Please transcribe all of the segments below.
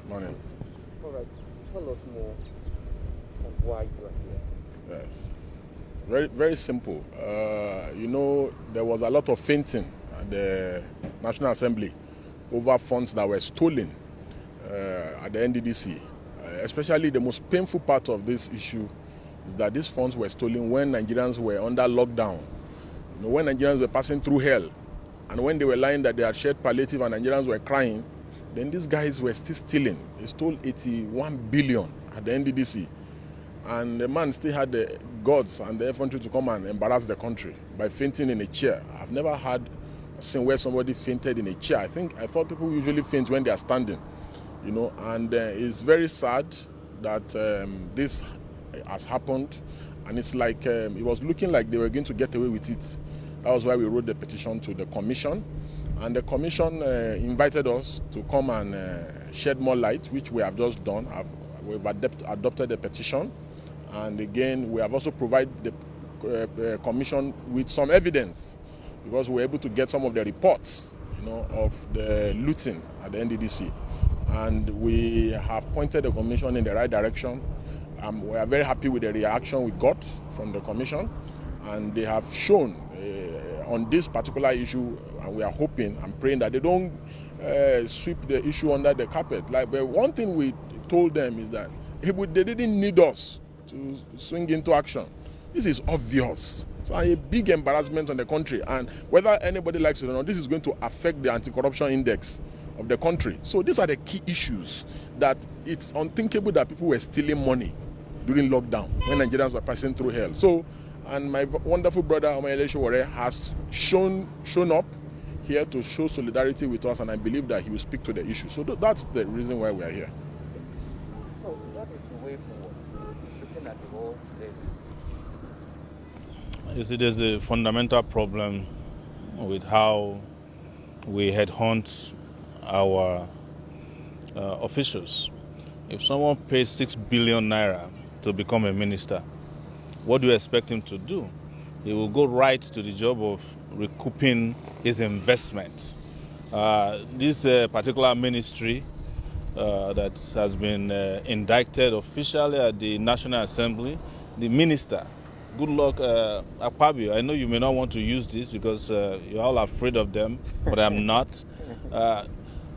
Morning. All right. Tell us more of why you are here. Yes. Very, very simple. There was a lot of fainting at the National Assembly over funds that were stolen at the NDDC. Especially the most painful part of this issue is that these funds were stolen when Nigerians were under lockdown. When Nigerians were passing through hell, and when they were lying that they had shared palliative and Nigerians were crying, then these guys were still stealing. They stole 81 billion at the NDDC. And the man still had the guts and the effrontery to come and embarrass the country by fainting in a chair. I've never had a scene where somebody fainted in a chair. I thought people usually faint when they are standing, and it's very sad that this has happened. And it's like, it was looking like they were going to get away with it. That was why we wrote the petition to the commission. And the commission invited us to come and shed more light, which we have just done. We've adopted the petition. And again, we have also provided the commission with some evidence, because we were able to get some of the reports, of the looting at the NDDC. And we have pointed the commission in the right direction. We are very happy with the reaction we got from the commission. And they have shown on this particular issue, and we are hoping and praying that they don't sweep the issue under the carpet. But one thing we told them is that they didn't need us to swing into action. This is obvious. It's a big embarrassment on the country, and whether anybody likes it or not, this is going to affect the anti-corruption index of the country. So these are the key issues, that it's unthinkable that people were stealing money during lockdown when Nigerians were passing through hell. So, and my wonderful brother Omoyele Sowore has shown up here to show solidarity with us, and I believe that he will speak to the issue. So that's the reason why we are here. So what is the way forward, looking at the world today? You see, there's a fundamental problem with how we headhunt our officials. If someone pays 6 billion naira to become a minister, what do you expect him to do? He will go right to the job of recouping his investment. This particular ministry that has been indicted officially at the National Assembly, the minister, good luck, Akpabio. I know you may not want to use this because you're all afraid of them, but I'm not.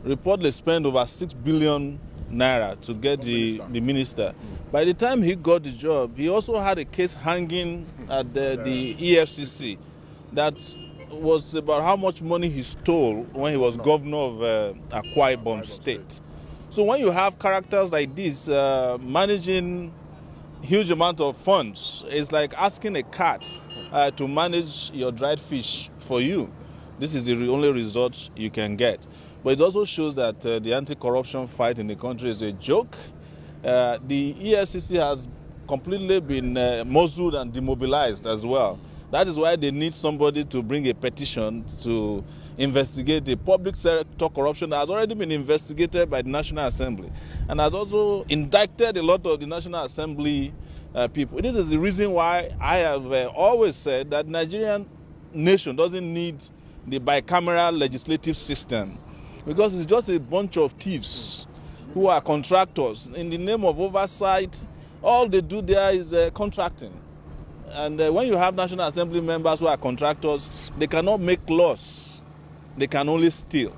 Reportedly spent over 6 billion naira to get the minister. By the time he got the job, he also had a case hanging at the EFCC that was about how much money he stole when he was governor of Akwa Ibom State. So when you have characters like this managing huge amount of funds, it's like asking a cat to manage your dried fish for you. This is the only result you can get. But it also shows that the anti-corruption fight in the country is a joke. The EFCC has completely been muzzled and demobilized as well. That is why they need somebody to bring a petition to investigate the public sector corruption that has already been investigated by the National Assembly and has also indicted a lot of the National Assembly people. This is the reason why I have always said that Nigerian nation doesn't need the bicameral legislative system, because it's just a bunch of thieves who are contractors. In the name of oversight, all they do there is contracting. And when you have National Assembly members who are contractors, they cannot make laws. They can only steal.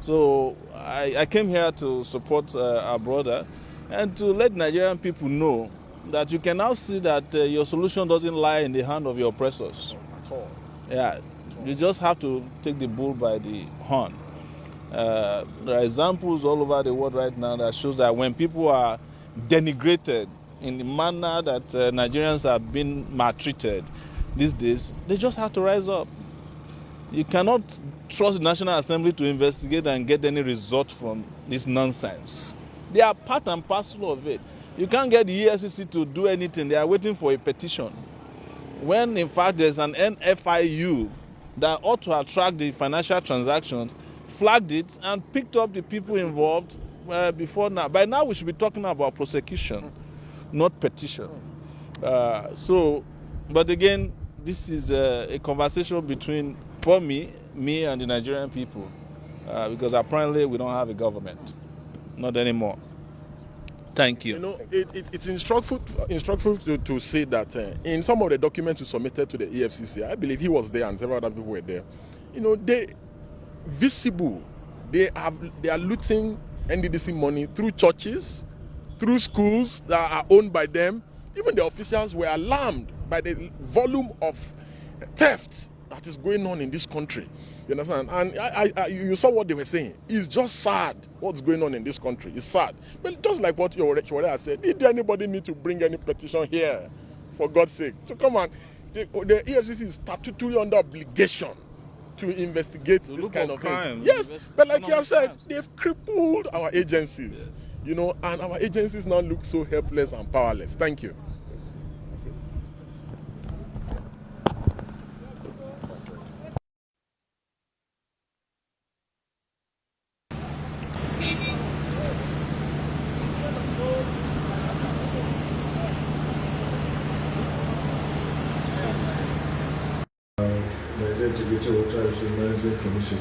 So I came here to support our brother and to let Nigerian people know that you can now see that your solution doesn't lie in the hand of your oppressors. Yeah, you just have to take the bull by the horn. There are examples all over the world right now that shows that when people are denigrated in the manner that Nigerians have been maltreated these days, they just have to rise up. You cannot trust the National Assembly to investigate and get any result from this nonsense. They are part and parcel of it. You can't get the EFCC to do anything. They are waiting for a petition. When in fact there's an NFIU that ought to have tracked the financial transactions, flagged it, and picked up the people involved before now. By now, we should be talking about prosecution, not petition. But again, this is a conversation between, for me and the Nigerian people, because apparently we don't have a government. Not anymore. Thank you. You know, it's instructive to say that in some of the documents we submitted to the EFCC, I believe he was there and several other people were there. You know, they are looting NDDC money through churches, through schools that are owned by them. Even the officials were alarmed by the volume of theft that is going on in this country. You understand? And you saw what they were saying. It's just sad what's going on in this country. It's sad. But just like what Sowore said, did anybody need to bring any petition here? For God's sake. So come on. The EFCC is statutory under obligation to investigate this kind of things. Yes, but like you have said, they've crippled our agencies. You know, and our agencies now look so helpless and powerless. Thank you. The Executive Tribes Management Commission.